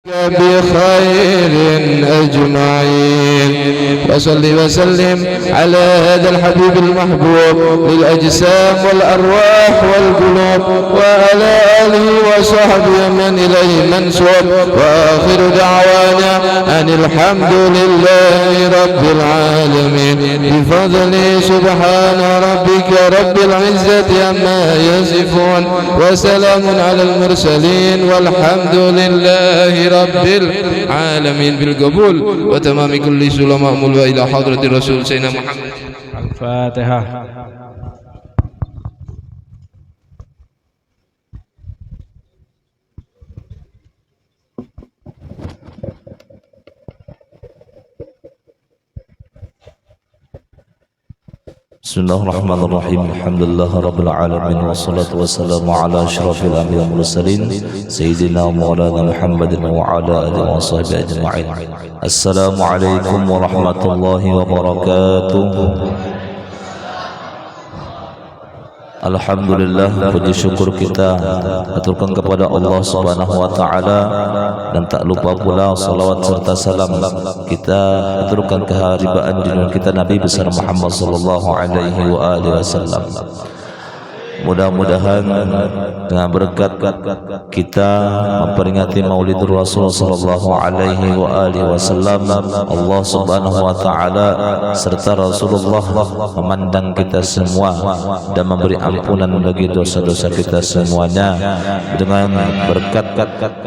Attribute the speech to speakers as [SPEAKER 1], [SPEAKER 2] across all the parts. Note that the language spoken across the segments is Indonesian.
[SPEAKER 1] بخير أجمعين وصل وسلم على هذا الحبيب المحبوب للأجسام والأرواح والقلوب وعلى آله وصحبه من إليه منسوب وآخر دعوانا أن الحمد لله رب العالمين بفضله سبحان ربك رب العزة عما يصفون وسلام على المرسلين والحمد لله رب العالمين بالقبول وتمام كل سلم مأمول إلى حضرة الرسول سيدنا محمد.
[SPEAKER 2] الفاتحة.
[SPEAKER 3] Bismillahirrahmanirrahim. Alhamdulillah rabbil alamin wassalatu wassalamu ala asyrafil anbiya'i wal mursalin sayyidina maulana Muhammadin wa ala alihi wa sahbihi ajma'in. Assalamualaikum warahmatullahi wabarakatuh. Alhamdulillah, puji syukur kita aturkan kepada Allah Subhanahu wa taala dan tak lupa pula salawat serta salam kita aturkan keharibaan junjungan kita Nabi besar Muhammad sallallahu alaihi wa alihi wasallam. Mudah-mudahan dengan berkat kita memperingati Maulidur Rasul sallallahu alaihi wa alihi wasallam, Allah Subhanahu wa taala serta Rasulullah memandang kita semua dan memberi ampunan bagi dosa-dosa kita semuanya dengan berkat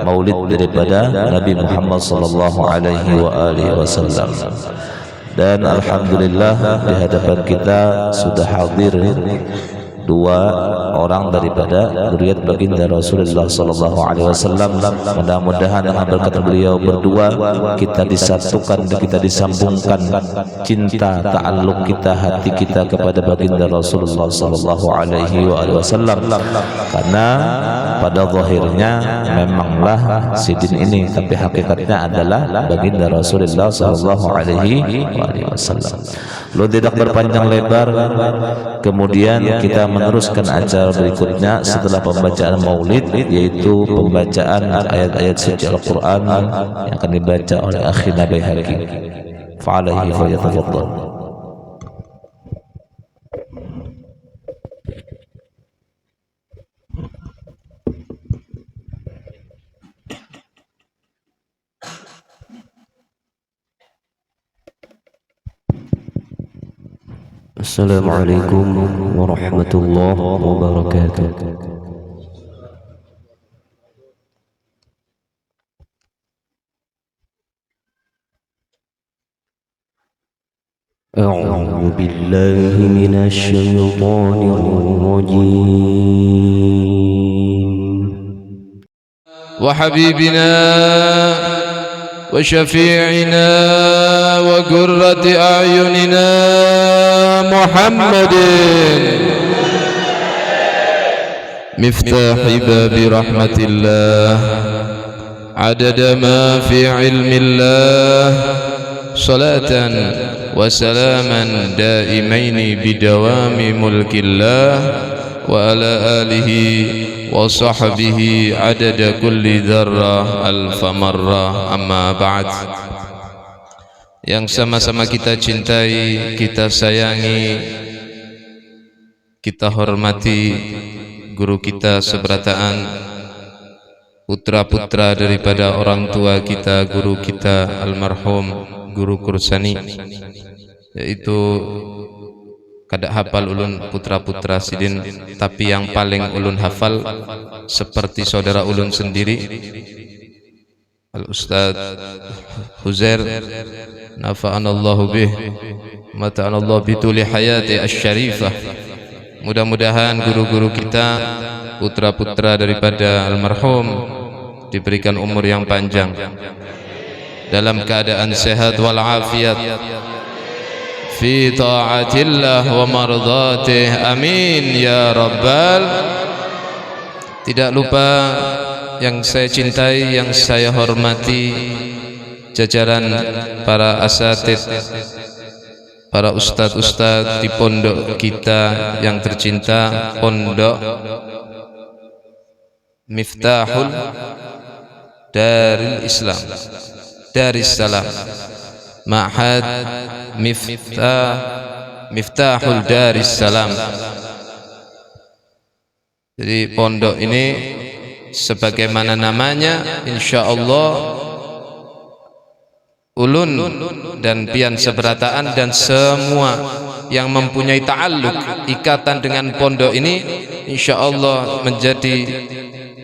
[SPEAKER 3] Maulid daripada Nabi Muhammad sallallahu alaihi wa alihi wasallam. Dan alhamdulillah di hadapan kita sudah hadir dua orang daripada zuriat baginda Rasulullah sallallahu alaihi wasallam. Mudah-mudahan dengan berkat beliau berdua kita disatukan dan kita disambungkan cinta ta'alluq kita, hati kita kepada baginda Rasulullah sallallahu alaihi wasallam. Karena pada zahirnya memanglah sidin ini, tapi hakikatnya adalah baginda Rasulullah sallallahu alaihi wasallam. Lalu tidak berpanjang lebar, kemudian kita meneruskan acara berikutnya setelah pembacaan Maulid, yaitu pembacaan ayat-ayat suci Al-Quran yang akan dibaca oleh akhina Baihaqi. Fa'alaihi falyatafaddal. Assalamualaikum warahmatullahi wabarakatuh. A'udzu billahi minasy syaithanir rajim.
[SPEAKER 1] Wa habibina وشفيعنا وقرة أعيننا محمد مفتاح باب رحمة الله عدد ما في علم الله صلاة وسلاما دائمين بدوام ملك الله وعلى آله وصحبه عدد كل ذرة ألف مرة أما بعد. Yang sama-sama kita cintai, kita sayangi, kita hormati guru kita seberataan, putra-putra daripada orang tua kita, guru kita almarhum Guru Kursani, yaitu kada hafal ulun putra-putra sidin, tapi yang paling ulun hafal seperti saudara ulun sendiri, Al-Ustaz Huzair nafa'anallahu bih mata'anallahu bituli hayati asy-syarifah. Mudah-mudahan guru-guru kita, putra-putra daripada almarhum diberikan umur yang panjang dalam keadaan sehat wal afiat fi ta'atillah wa mardatih, amin ya rabbal. Tidak lupa yang saya cintai, yang saya hormati, jajaran para asatid, para ustadz-ustadz di pondok kita yang tercinta, Pondok Miftahul Darul Islam, Darussalam, Ma'had Miftahul Darussalam. Jadi pondok ini sebagaimana namanya, insyaallah ulun dan pian seberataan dan semua yang mempunyai ta'alluq, ikatan dengan pondok ini, insyaallah menjadi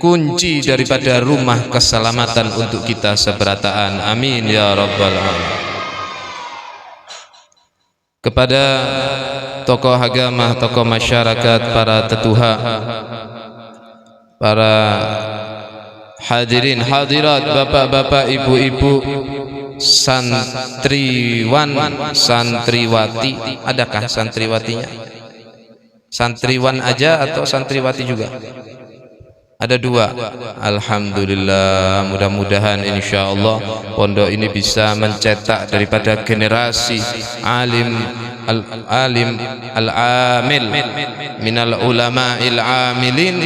[SPEAKER 1] kunci daripada rumah keselamatan untuk kita seberataan. Amin ya rabbal alamin. Kepada tokoh agama, tokoh masyarakat, para tetuha, para hadirin hadirat, bapak-bapak, ibu-ibu, santriwan, santriwati, adakah santriwatinya? Santriwan aja atau santriwati juga? Ada dua. Alhamdulillah, mudah-mudahan insyaallah pondok ini bisa mencetak daripada generasi alim al-amil minal ulama'il amilin,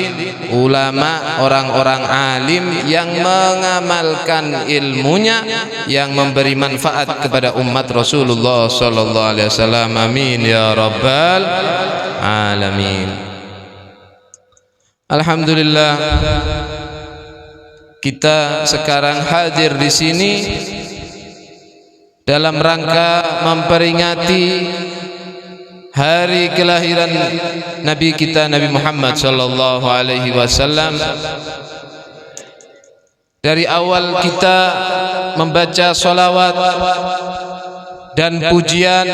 [SPEAKER 1] ulama, orang-orang alim yang mengamalkan ilmunya, yang memberi manfaat kepada umat Rasulullah sallallahu alaihi wasallam. Amin ya rabbal alamin. Alhamdulillah, kita sekarang hadir di sini dalam rangka memperingati hari kelahiran Nabi kita, Nabi Muhammad sallallahu alaihi wasallam. Dari awal kita membaca salawat dan pujian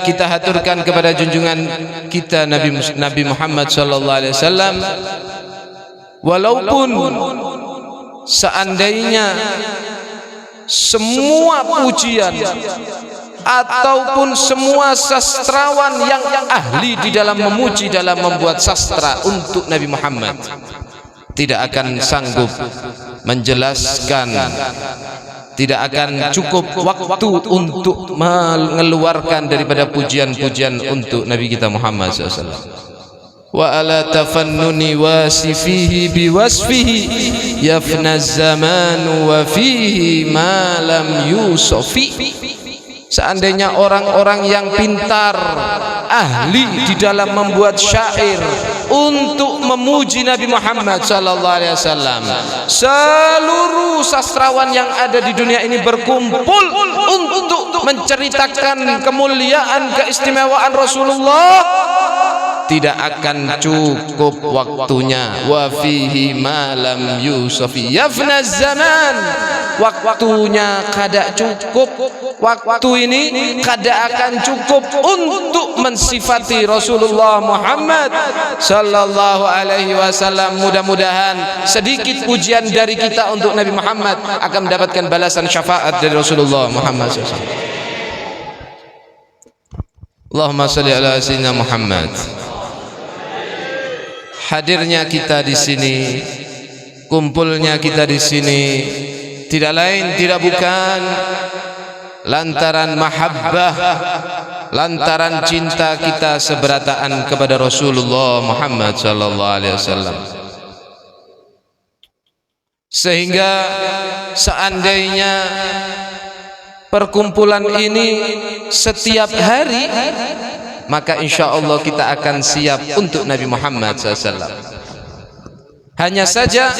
[SPEAKER 1] kita haturkan kepada junjungan kita Nabi Muhammad sallallahu alaihi wasallam. Walaupun seandainya semua pujian ataupun semua sastrawan yang ahli di dalam memuji, dalam membuat sastra untuk Nabi Muhammad, tidak akan sanggup menjelaskan, tidak akan cukup waktu untuk mengeluarkan daripada pujian-pujian untuk Nabi kita Muhammad SAW. Wa ala tafannuni wasifihi biwasfihi yafna zamanu wa fihi ma lam yusofi. Seandainya orang-orang yang pintar, ahli di dalam membuat syair untuk memuji Nabi Muhammad sallallahu alaihi wasallam, seluruh sastrawan yang ada di dunia ini berkumpul untuk menceritakan kemuliaan, keistimewaan Rasulullah, tidak akan cukup waktunya. Wa fihi ma lam yusafi yafna zaman, waktunya kada cukup. Waktu ini kada akan cukup untuk mensifati Rasulullah Muhammad sallallahu alaihi wasallam. Mudah-mudahan sedikit pujian dari kita untuk Nabi Muhammad akan mendapatkan balasan syafaat dari Rasulullah Muhammad SAW. Allahumma salli ala sayyidina Muhammad. Hadirnya kita di sini, kumpulnya kita di sini, tidak lain tidak bukan lantaran mahabbah, lantaran cinta kita seberataan kepada Rasulullah Muhammad sallallahu alaihi wasallam. Sehingga seandainya perkumpulan ini setiap hari, maka insya Allah kita akan siap untuk Nabi Muhammad SAW. Hanya saja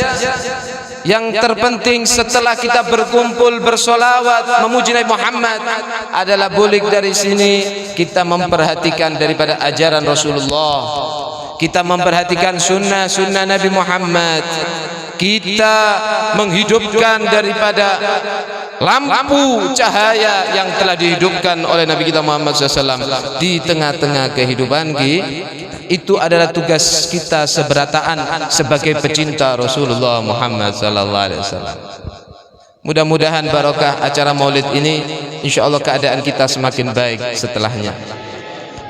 [SPEAKER 1] yang terpenting setelah kita berkumpul bersolawat memuji Nabi Muhammad adalah boleh dari sini kita memperhatikan daripada ajaran Rasulullah, kita memperhatikan sunnah-sunnah Nabi Muhammad, kita menghidupkan daripada lampu cahaya yang telah dihidupkan oleh Nabi kita Muhammad SAW di tengah-tengah kehidupan kita. Itu adalah tugas kita seberataan sebagai pecinta Rasulullah Muhammad SAW. Mudah-mudahan barokah acara maulid ini, insya Allah keadaan kita semakin baik setelahnya.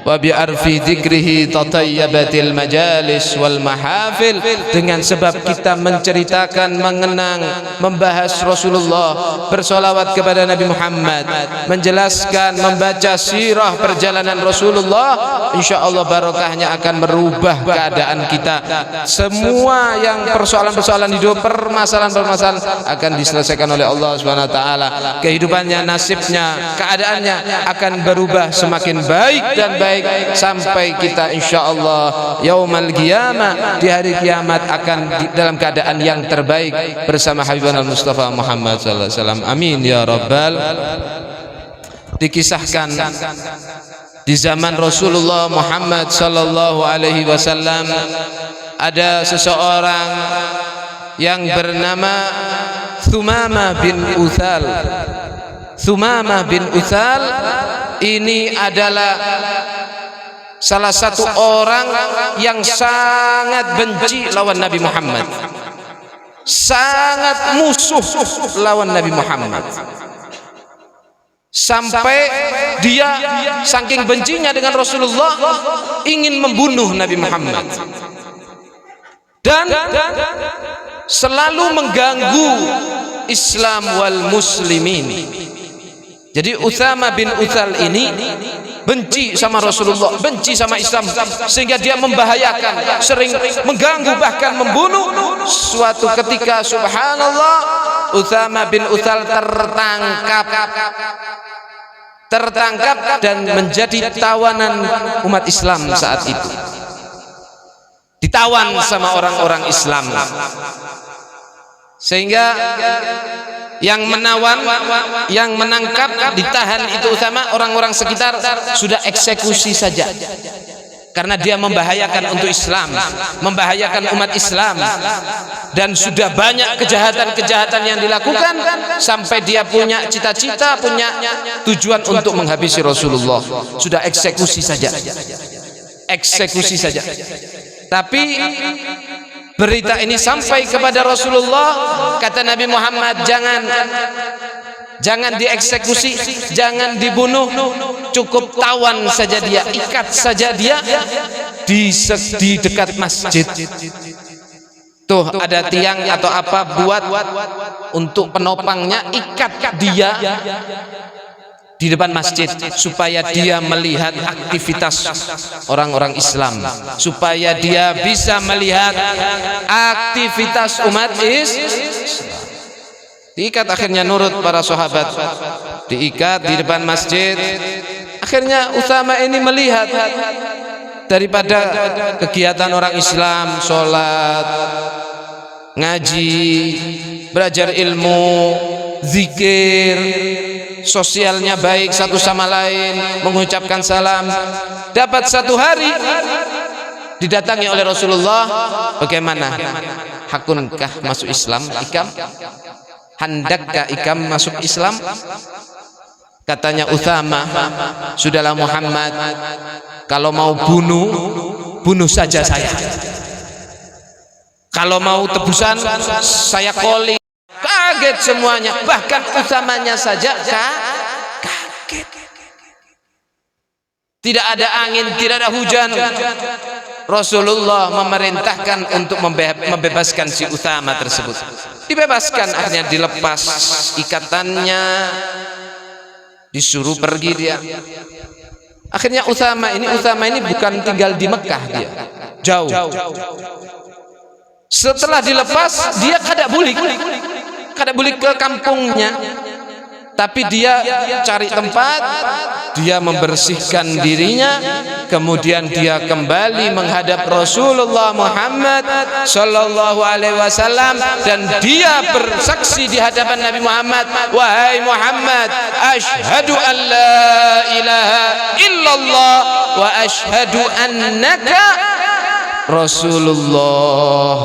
[SPEAKER 1] wa bi arfi dzikrihi tatayyabatil majalis wal mahafil. Dengan sebab kita menceritakan, mengenang, membahas Rasulullah, bersolawat kepada Nabi Muhammad, menjelaskan, membaca sirah perjalanan Rasulullah, insyaallah barokahnya akan merubah keadaan kita. Semua yang persoalan-persoalan hidup, permasalahan-permasalahan akan diselesaikan oleh Allah Subhanahu wa taala. Kehidupannya, nasibnya, keadaannya akan berubah semakin baik dan baik sampai kita insyaallah yaumal qiyamah, di hari kiamat akan dalam keadaan yang terbaik bersama Habibana Mustafa Muhammad sallallahu alaihi wasallam. Amin ya rabbal. Dikisahkan di zaman Rasulullah Muhammad sallallahu alaihi wasallam ada seseorang yang bernama Thumamah bin Uthal. Thumamah bin Uthal ini adalah salah satu orang yang sangat benci lawan Nabi Muhammad, sangat musuh lawan Nabi Muhammad, sampai dia saking bencinya dengan Rasulullah ingin membunuh Nabi Muhammad dan selalu mengganggu Islam wal muslimin. Jadi Utsama bin Utsal ini benci sama Rasulullah, benci sama Islam, sehingga dia membahayakan, sering mengganggu, bahkan membunuh. Suatu ketika subhanallah Utsama bin Utsal tertangkap dan menjadi tawanan umat Islam saat itu. Ditawan sama orang-orang Islam, sehingga yang menawan, yang menangkap, ditahan itu Utsama, orang-orang sekitar sudah eksekusi saja karena dia membahayakan untuk Islam, membahayakan umat Islam, dan sudah banyak kejahatan-kejahatan yang dilakukan sampai dia punya cita-cita, punya tujuan untuk menghabisi Rasulullah. Sudah eksekusi saja, eksekusi saja. Tapi berita ini sampai kepada Rasulullah, kata Nabi Muhammad, jangan dieksekusi, jangan dibunuh, cukup tawan saja dia, ikat saja dia di dekat masjid. Tuh ada tiang atau apa, buat untuk penopangnya, ikat dia di depan masjid supaya dia melihat aktivitas orang-orang Islam, supaya dia bisa melihat aktivitas umat Islam. Diikat, akhirnya nurut para sahabat, diikat di depan masjid. Akhirnya Utsama ini melihat daripada kegiatan orang Islam, sholat, ngaji, belajar ilmu, zikir, sosialnya baik satu sama lain, mengucapkan salam. Dapat satu hari didatangi oleh Rasulullah, bagaimana, hakunkah masuk Islam ikam? Handakkah ikam masuk Islam? Katanya Utsama, sudahlah Muhammad, kalau mau bunuh saja saya. Kalau mau tebusan, saya koli. Kaget semuanya, bahkan Utsamanya saja kaget. Tidak ada angin, tidak ada hujan. Rasulullah memerintahkan untuk membebaskan si Utsama tersebut. Dibebaskan, akhirnya dilepas ikatannya, disuruh pergi dia. Akhirnya Utsama ini bukan tinggal di Mekah, dia jauh. Setelah dilepas, dia kada bulik ke kampungnya, tapi dia cari tempat, dia membersihkan dirinya, kemudian dia kembali menghadap Rasulullah Muhammad sallallahu alaihi wasallam, dan dia bersaksi di hadapan Nabi Muhammad, wahai Muhammad, asyhadu an la ilaha illallah wa asyhadu annaka Rasulullah.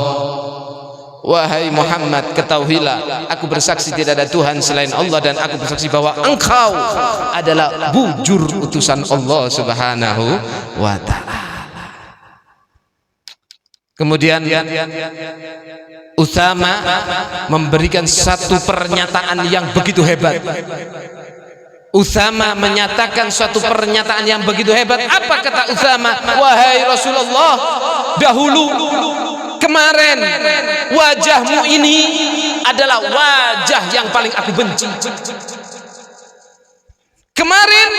[SPEAKER 1] Wahai Muhammad, ketahuilah, aku bersaksi tidak ada Tuhan selain Allah, dan aku bersaksi bahwa engkau adalah bujur utusan Allah Subhanahu wa ta'ala. Kemudian Utsama memberikan satu pernyataan yang begitu hebat. Utsama menyatakan suatu pernyataan yang begitu hebat. Apa kata Utsama? Wahai Rasulullah, dahulu kemarin wajahmu ini adalah wajah yang paling aku benci. Kemarin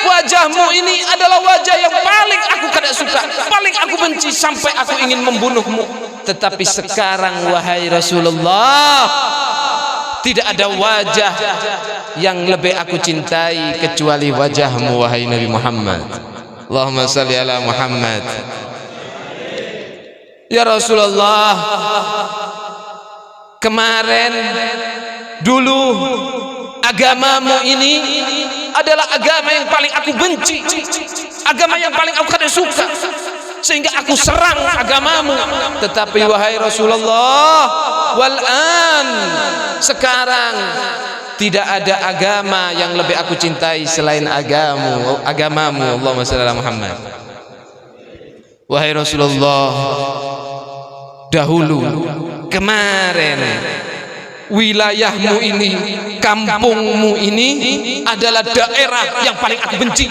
[SPEAKER 1] wajahmu ini adalah wajah yang paling aku tidak suka, paling aku benci, sampai aku ingin membunuhmu. Tetapi sekarang wahai Rasulullah, tidak ada wajah yang lebih aku cintai kecuali wajahmu wahai Nabi Muhammad. Allahumma salli ala Muhammad. Ya Rasulullah, kemarin dulu agamamu ini adalah agama yang paling aku benci, agama yang paling aku tidak suka, sehingga aku serang agamamu. Tetapi wahai Rasulullah, wal'an, sekarang tidak ada agama yang lebih aku cintai selain agamamu. Allahumma shalli ala Muhammad. Wahai Rasulullah, dahulu kemarin wilayahmu ini, kampungmu ini adalah daerah yang paling aku benci.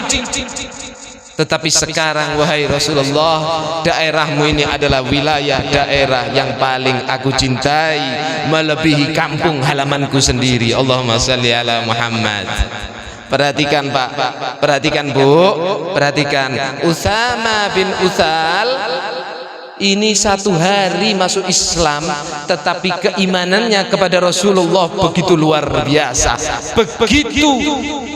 [SPEAKER 1] Tetapi sekarang wahai Rasulullah, daerahmu ini adalah wilayah daerah yang paling aku cintai, melebihi kampung halamanku sendiri. Allahumma shalli ala Muhammad. Perhatikan Pak, perhatikan Bu, perhatikan. Utsama bin Utsal ini satu hari masuk Islam, tetapi keimanannya kepada Rasulullah begitu luar biasa. Begitu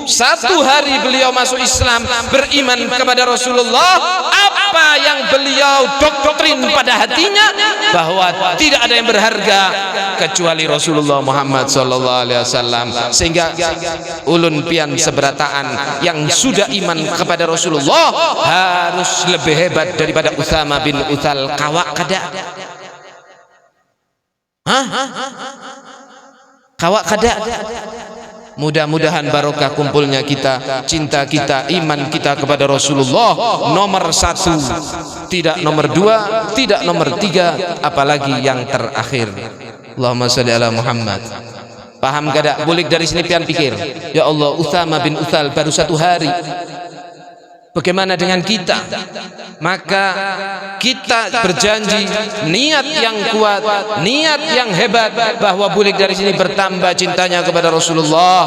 [SPEAKER 1] satu hari beliau masuk Islam, beriman kepada Rasulullah, apa yang beliau doktrin pada hatinya, bahwa tidak ada yang berharga kecuali Rasulullah Muhammad SAW. Sehingga ulun pian seberataan yang sudah iman kepada Rasulullah harus lebih hebat daripada Utsama bin Utsal. Kawak kada, kawak kada. Mudah-mudahan barokah kumpulnya kita, cinta kita, iman kita kepada Rasulullah nomor satu, tidak nomor dua, tidak nomor tiga, apalagi yang terakhir. Allahumma sholli ala Muhammad. Paham kada? Bulik dari sini pian pikir, ya Allah, Utsama bin Utsal baru satu hari, bagaimana dengan kita? Maka kita berjanji, niat yang kuat, niat yang hebat, bahwa bulik dari sini bertambah cintanya kepada Rasulullah,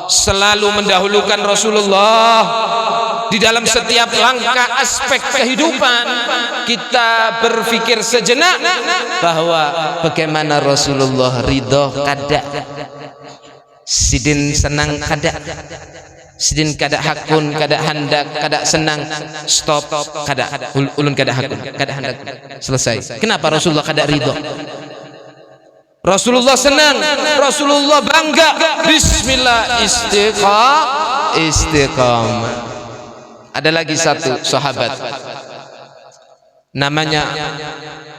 [SPEAKER 1] selalu mendahulukan Rasulullah di dalam setiap langkah aspek kehidupan. Kita berpikir sejenak bahwa bagaimana Rasulullah ridho kada, sidin senang kada, sidin kada hakun, kada handak, kada senang, stop, kada ulun, kada hakun, kada handak, selesai. Kenapa Rasulullah kada ridho? Rasulullah senang, Rasulullah bangga. Bismillah, istiqamah. Ada lagi satu sahabat namanya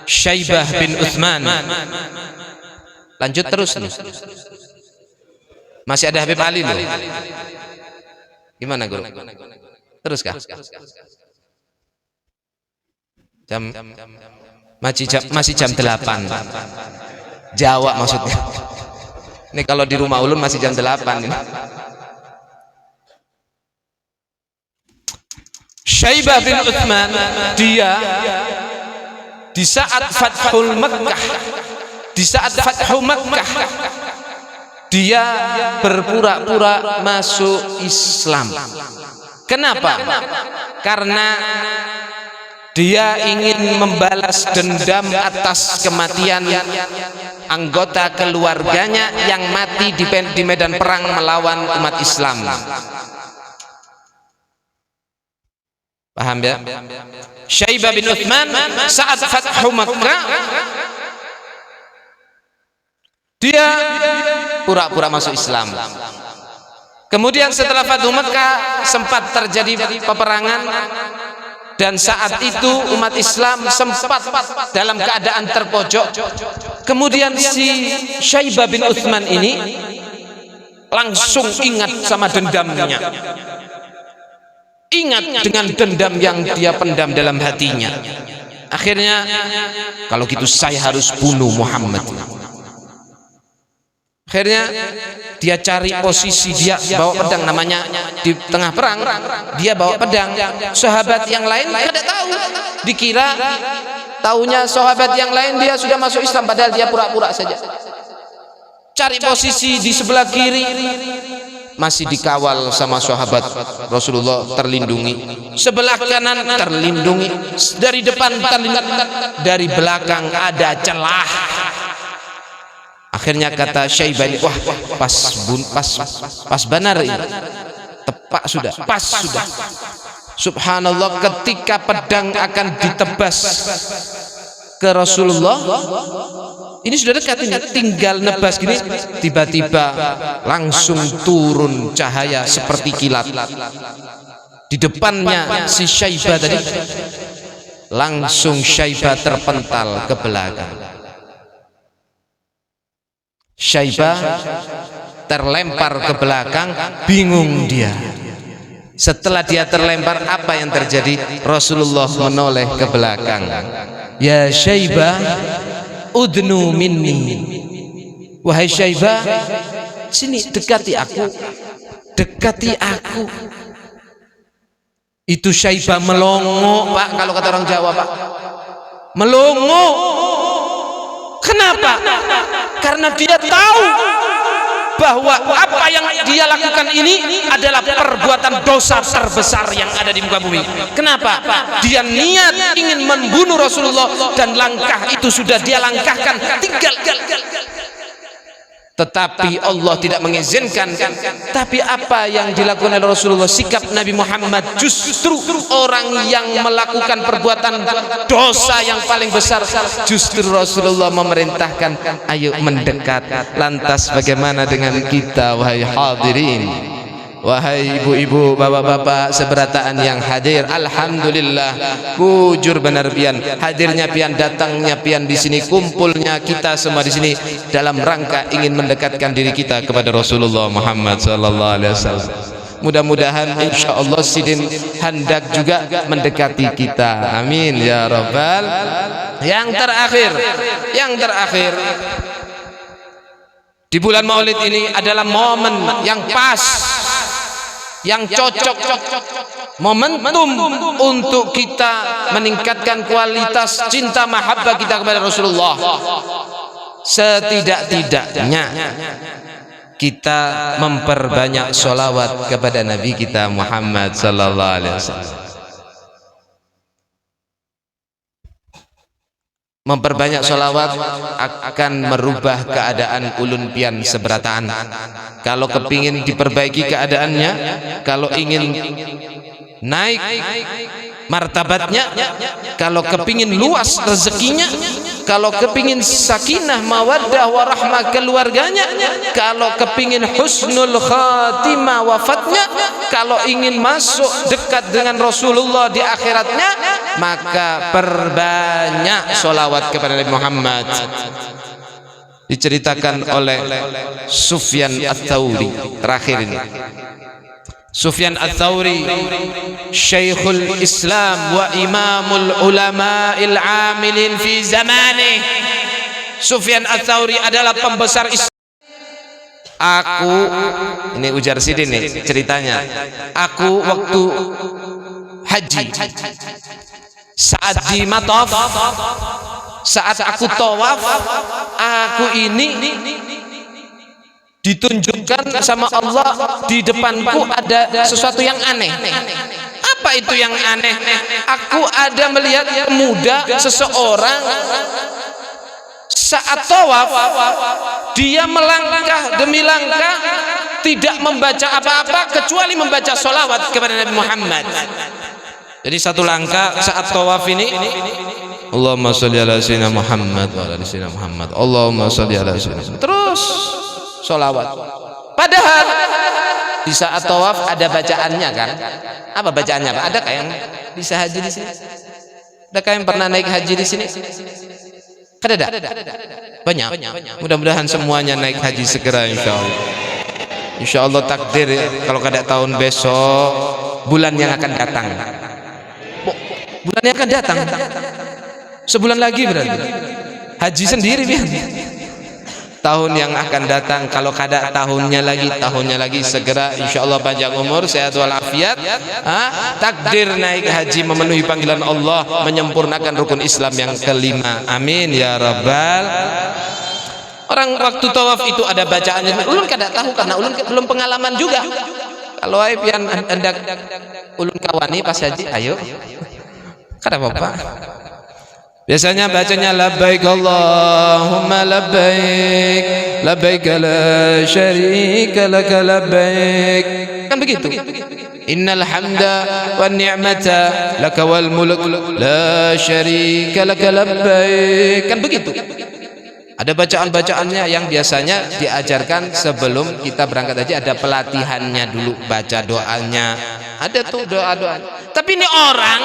[SPEAKER 1] Syaibah bin Utsman. Lanjut terus nih. Masih ada Habib Ali loh. Gimana Guru? Terus kah? Masih jam 8. Jawa maksudnya. Ini kalau di rumah ulun masih jam 8 ini. Syaibah bin Utsman, dia di saat Fathul Makkah, di saat Fathu Makkah, dia berpura-pura masuk Islam. Kenapa? Karena dia ingin membalas dendam atas kematian anggota keluarganya yang mati di medan perang melawan umat Islam. Paham ya? Syaibah bin Utsman saat Fathu Makkah, dia pura-pura masuk Islam. Kemudian setelah Fathu Makkah sempat terjadi peperangan, dan saat itu umat Islam sempat dalam keadaan terpojok. Kemudian si Syaibah bin Utsman ini langsung ingat sama dendamnya, ingat dengan dendam yang dia pendam dalam hatinya. Akhirnya, kalau gitu saya harus bunuh Muhammad.
[SPEAKER 4] Akhirnya dia cari posisi, dia bawa pedang, namanya di tengah perang dia bawa pedang. Sahabat yang lain tidak tahu, dikira taunya sahabat yang lain dia sudah masuk Islam, padahal dia pura-pura saja. Cari posisi di sebelah kiri, masih dikawal sama sahabat Rasulullah, terlindungi. Sebelah kanan terlindungi, dari depan terlindungi, dari belakang ada celah. Akhirnya kata Syaibani, wah pas benar ini, tepat sudah, pas sudah. Subhanallah, ketika pedang akan ditebas ke Rasulullah, ini sudah dekat, ini tinggal nebas gini, tiba-tiba langsung turun cahaya seperti kilat di depannya si Syaibah tadi. Langsung Syaibah terpental ke belakang. Syaibah terlempar ke belakang, bingung dia. Setelah dia terlempar, apa yang terjadi? Rasulullah menoleh ke belakang. Ya Syaibah, udnu minni. Wahai Syaibah, sini dekati aku, dekati aku. Itu Syaibah melongo, Pak, kalau kata orang Jawa, Pak, melongo. Kenapa? Karena dia tahu bahwa apa yang dia lakukan ini adalah perbuatan dosa terbesar yang ada di muka bumi. Kenapa? Dia niat ingin membunuh Rasulullah, dan langkah itu sudah dia langkahkan, tinggal. Tetapi Allah tidak mengizinkan. Tapi apa yang dilakukan oleh Rasulullah, sikap Nabi Muhammad, justru orang yang melakukan perbuatan dosa yang paling besar, justru Rasulullah memerintahkan, ayo mendekat. Lantas bagaimana dengan kita, wahai hadirin, wahai ibu-ibu, bapak-bapak seberataan yang hadir? Alhamdulillah, bujur benar pian hadirnya pian, datangnya pian di sini, kumpulnya kita semua di sini dalam rangka ingin mendekatkan diri kita kepada Rasulullah Muhammad sallallahu alaihi wasallam. Mudah-mudahan insyaallah sidin hendak juga mendekati kita. Amin ya rabbal. Yang terakhir di bulan Maulid ini adalah momen yang pas, yang cocok, momentum untuk kita meningkatkan kualitas cinta mahabbah kita kepada Rasulullah. Setidak-tidaknya kita memperbanyak sholawat kepada Nabi kita Muhammad sallallahu alaihi wasallam. Memperbanyak sholawat akan merubah keadaan ulun pian seberataan. Kalau kepingin diperbaiki keadaannya, kalau ingin naik martabatnya, kalau kepingin luas rezekinya, kalau kepingin sakinah mawaddah warahmah keluarganya, kalau kepingin husnul khatimah wafatnya, kalau ingin masuk dekat dengan Rasulullah di akhiratnya, maka perbanyak sholawat kepada Nabi Muhammad. Diceritakan oleh Sufyan Ats-Tsauri terakhir ini. Sufyan Ats-Tsauri Syekhul Islam wa imamul ulama'il amilin fi zamani. Sufyan Ats-Tsauri adalah pembesar Islam. Aku, ini ujar sidin nih ceritanya, aku waktu haji, saat di mataf, saat aku tawaf, aku ini ditunjukkan sama Allah, di depanku ada sesuatu yang aneh. Apa itu yang aneh? Aku ada melihat pemuda seseorang saat tawaf, dia melangkah demi langkah, tidak membaca apa-apa kecuali membaca sholawat kepada Nabi Muhammad. Jadi satu langkah saat tawaf ini, Allahumma sholli ala sayyidina Muhammad wa ala sayyidina Muhammad, Allahumma sholli ala sayyidina, terus sholawat. Padahal di saat tawaf ada bacaannya kan? Apa bacaannya, Pak? Ada kayak yang bisa haji di sini? Ada kayak yang pernah naik haji di sini? Ada? Banyak. Mudah-mudahan semuanya naik haji segera insyaallah. Insyaallah takdir ya, kalau kada tahun besok, bulan yang akan datang. Bulan yang akan datang. Sebulan lagi berarti. Haji sendiri biar. tahun yang akan datang, kalau kada tahunnya lagi segera insyaallah panjang umur sehat walafiat, takdir naik haji, memenuhi panggilan Allah, menyempurnakan rukun Islam yang kelima, amin ya rabbal. Orang waktu tawaf itu ada bacaannya, ulun kada tahu karena ulun belum pengalaman juga. Kalau ai pian hendak ulun kawani pas haji, ayo kada apa-apa. Biasanya bacanya labbaik Allahumma labbaik labbaik la syarika lak labbaik, kan begitu. Innal hamda wan ni'mata lak wal mulk la syarika lak labbaik, kan begitu. Ada bacaan-bacaannya yang biasanya diajarkan sebelum kita berangkat haji, ada pelatihannya dulu, baca doanya, ada tuh doa-doa. Tapi ini orang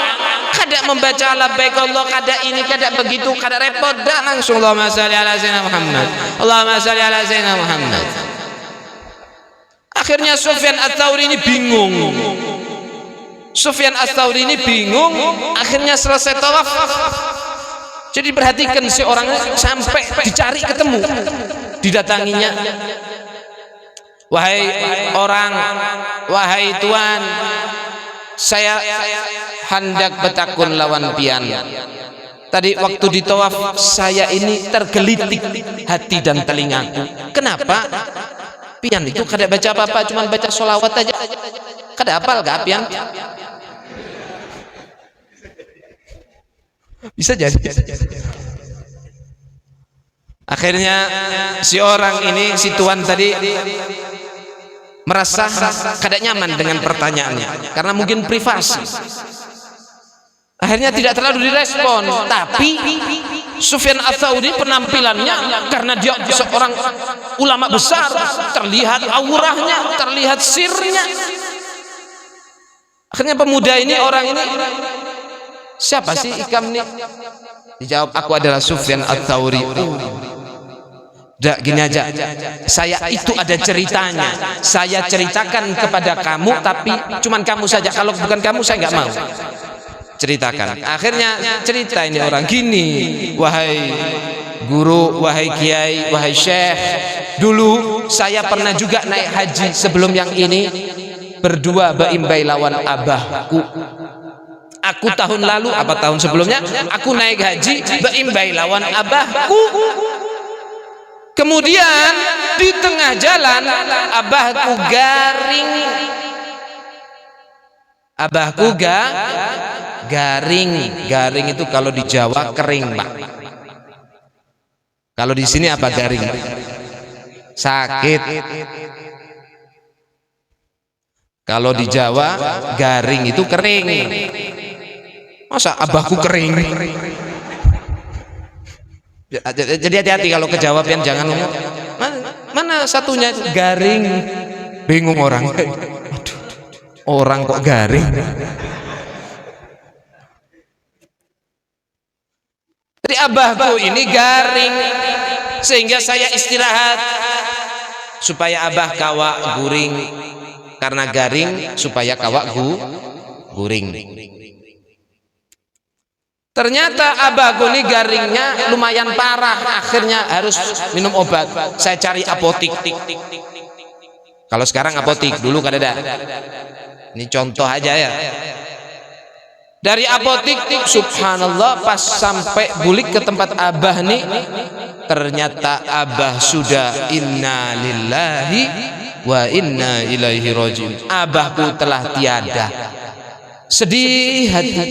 [SPEAKER 4] kada membaca labbaik Allah, kada ini kada begitu, kada repot, dah langsung Allahumma shalli ala sayyidina Muhammad, Allahumma shalli ala sayyidina Muhammad. Akhirnya Sufyan Ats-Tsauri ini bingung. Sufyan Ats-Tsauri ini bingung, akhirnya selesai tawaf. Jadi perhatikan si orangnya sampai dicari ketemu, didatanginya. Wahai orang, wahai tuan, saya hendak betakun lawan pian. Tadi waktu di tawaf saya ini tergelitik hati dan telingaku. Kenapa? Pian itu kada baca apa-apa, cuma baca sholawat aja. Kada hafal gak pian? Bisa jadi. Akhirnya si orang ini, si tuan tadi merasa kada nyaman dengan pertanyaannya karena mungkin privasi. Akhirnya tidak terlalu direspon. Tapi Sufyan Ats-Tsauri penampilannya, karena dia seorang ulama besar, terlihat auranya, terlihat sirnya. Akhirnya pemuda ini, orang ini, siapa sih ikam nih? Dijawab, aku adalah Sufyan Ats-Tsauri. Gini aja, saya itu ada ceritanya, saya ceritakan kepada kamu, tapi cuman kamu saja, kalau bukan kamu saya nggak mau ceritakan. Akhirnya cerita ini orang gini, wahai guru, wahai kiai, wahai syekh, dulu saya pernah juga naik haji sebelum yang ini, berdua beimbai lawan abahku. Aku tahun lalu, apa tahun sebelumnya, aku naik haji beimbai lawan abahku. Kemudian di tengah jalan abahku garing. Abahku garing. Garing itu kalau di Jawa kering, Pak. Kalau di sini apa garing? Sakit. Kalau di Jawa garing itu kering. Masa abahku kering? Jadi hati-hati kalau kejawabin, jangan ngomong mana satunya garing, bingung orang. Aduh, orang kok garing. Jadi abahku ini garing, sehingga saya istirahat supaya abah kawa guring, karena garing supaya kawa guring. Ternyata abahku ini garingnya lumayan parah, akhirnya harus minum obat. Saya cari apotik. Kalau sekarang apotik, dulu kan ada. Ini contoh aja ya. Dari apotik, subhanallah, pas sampai bulik ke tempat abah nih, ternyata abah sudah inna lillahi wa inna ilaihi rajiun. Abahku telah tiada. Sedih hati.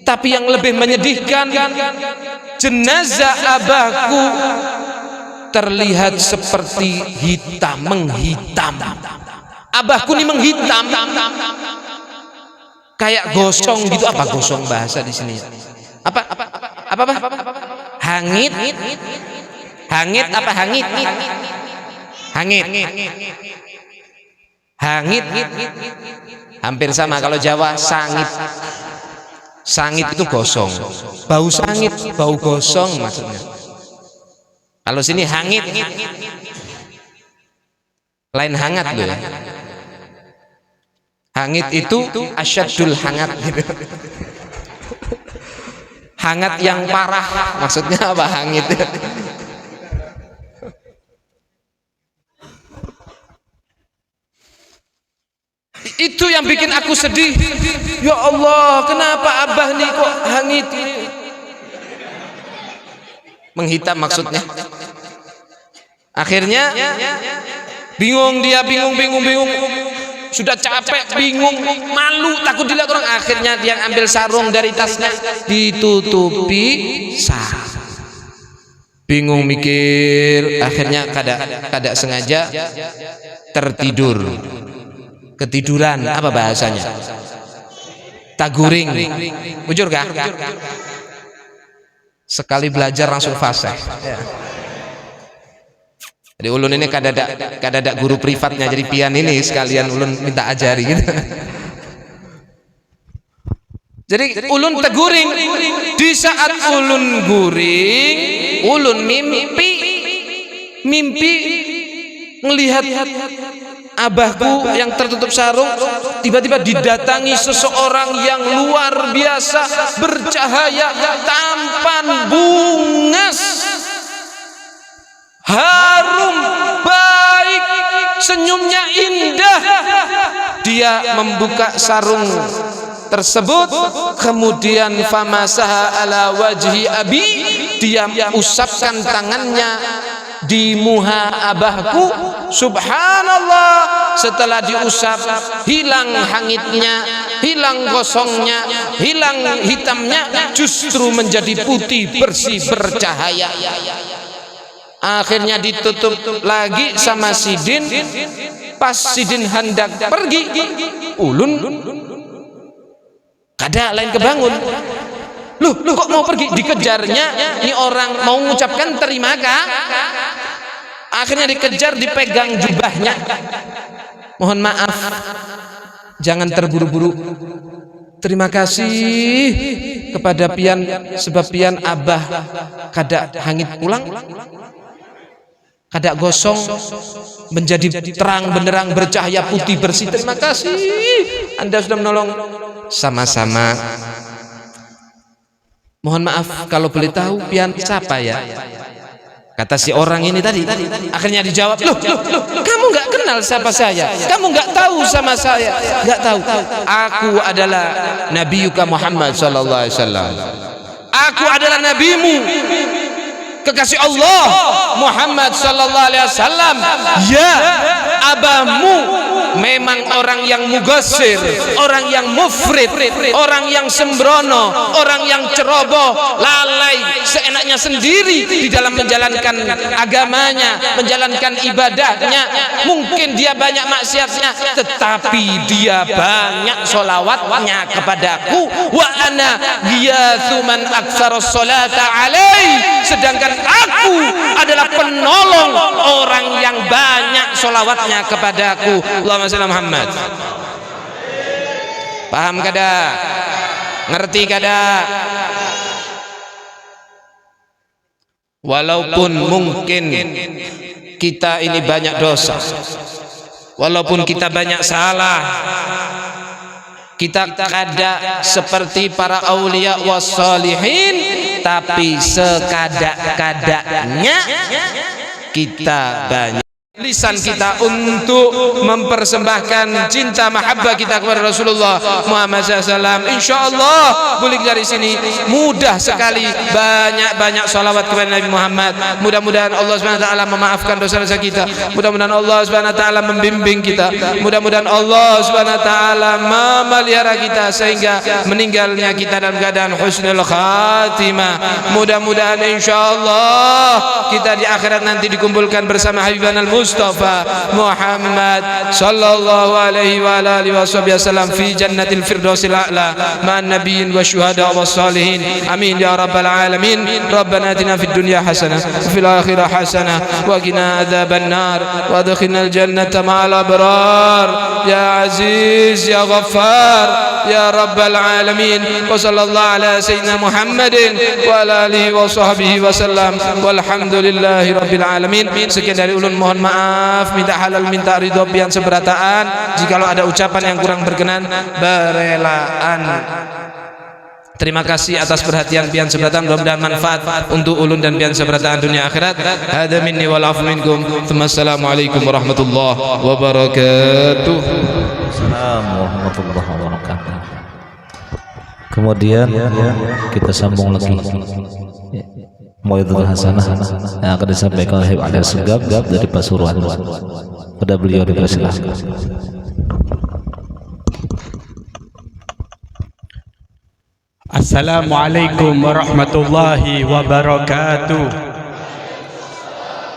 [SPEAKER 4] Tapi yang lebih menyedihkan, jenazah abahku terlihat seperti hitam, menghitam. Abahku ini menghitam, kayak gosong gitu. Apa gosong bahasa di sini? Apa? Hangit? Hangit apa hangit? Hangit. Hangit. Hampir sama kalau Jawa sangit. Sangit itu gosong, bau sangit, bau gosong maksudnya. Kalau sini hangit, lain hangat loh ya. Hangit itu asyadul hangat gitu. Hangat yang parah, maksudnya apa hangit? Itu yang bikin aku sedih. Ya Allah, kenapa abah nih kok hangit? Menghitam maksudnya. Akhirnya bingung dia, bingung. Sudah capek, bingung, malu, takut dilihat orang. Akhirnya dia ambil sarung dari tasnya, ditutupi sarung. Bingung mikir, akhirnya kada sengaja tertidur. Ketiduran, apa bahasanya? Taguring. Bujur kah? Sekali belajar langsung fasih. Jadi ulun ini kada ada guru privatnya, jadi pian ini sekalian ulun minta ajari gitu. Jadi ulun teguring. Di saat ulun guring, ulun mimpi ngelihat abahku yang tertutup sarung tiba-tiba didatangi seseorang yang luar biasa, bercahaya, tampan, bungas, harum, baik, senyumnya indah. Dia membuka sarung tersebut, kemudian famasaha ala wajhi abi, dia usapkan tangannya di muha abahku. Subhanallah, setelah diusap hilang hangitnya, hilang gosongnya, hilang hitamnya, justru menjadi putih, bersih, bercahaya. Akhirnya ditutup lagi sama Sidin. Pas Sidin hendak pergi, ulun kada lain kebangun. Loh, kok mau pergi? Dikejarnya, ini orang mau mengucapkan terima kasih. Akhirnya dikejar, dipegang jubahnya. Mohon maaf, jangan terburu-buru. Terima kasih kepada pian, sebab pian abah kada hangit pulang, kada gosong, menjadi terang benderang, bercahaya, putih, bersih. Terima kasih, Anda sudah menolong. Sama-sama. Mohon maaf, kalau boleh tahu pian siapa ya? Kata si orang ini tadi. Akhirnya dijawab, loh, kamu nggak kenal siapa saya? Kamu nggak tahu sama saya? Nggak tahu. Aku adalah Nabiuka Muhammad sallallahu alaihi wasallam. Aku adalah nabimu, kekasih Allah Muhammad sallallahu alaihi wasallam. Ya, abamu memang orang yang mugasir, orang yang mufrid, orang yang sembrono, orang yang ceroboh, lalai, seenaknya sendiri di dalam menjalankan agamanya, menjalankan ibadahnya. Mungkin dia banyak maksiatnya, tetapi dia banyak solawatnya kepadaku. Wa ana giyathu man aktsara sholata alai, sedangkan aku adalah penolong orang yang banyak solawatnya kepadaku. Allahumma shalli Muhammad. Paham kada? Ngerti kada? Walaupun mungkin kita ini banyak dosa, walaupun kita banyak salah, kita kada seperti para aulia wassalihin, tapi sekada-kadanya kita banyak lisan kita untuk mempersembahkan cinta mahabbah kita kepada Rasulullah Muhammad SAW. InsyaAllah boleh dari sini mudah sekali, banyak salawat kepada Nabi Muhammad. Mudah-mudahan Allah SWT memaafkan dosa-dosa kita, mudah-mudahan Allah SWT membimbing kita, mudah-mudahan Allah SWT memelihara kita sehingga meninggalnya kita dalam keadaan husnul khatimah. Mudah-mudahan insyaallah kita di akhirat nanti dikumpulkan bersama Habibana Mustafa Muhammad sallallahu alaihi wa alihi wasallam fi jannatil firdausil a'la ma'an nabiyyin wa syuhada wa salihin. Amin ya rabbal alamin. Rabbana atina fid dunya hasanah wa fil akhirati hasanah wa qina adzaban nar wa adkhilnal jannata ma'al abrar ya aziz ya ghaffar ya rabbal alamin. Wa sallallahu ala sayyidina Muhammadin wa ala alihi wa sahbihi wasallam walhamdulillahi rabbil alamin. Sekian dari ulun, mohon maaf, minta halal, minta ridho pian seberataan. Jikalau ada ucapan yang kurang berkenan, berelaan. Terima kasih atas perhatian pian seberataan, mudah-mudahan manfaat untuk ulun dan pian seberataan dunia akhirat. Hada minni wal afu minkum. Assalamualaikum warahmatullahi wabarakatuh.
[SPEAKER 3] Waalaikumsalam warahmatullahi wabarakatuh. Kemudian kita sambung lagi Mau'izatul Hasanah yang akan disampaikan oleh Habib Ali Assegaf dari Pasuruan. Pada beliau dipersilakan.
[SPEAKER 2] Assalamualaikum warahmatullahi wabarakatuh.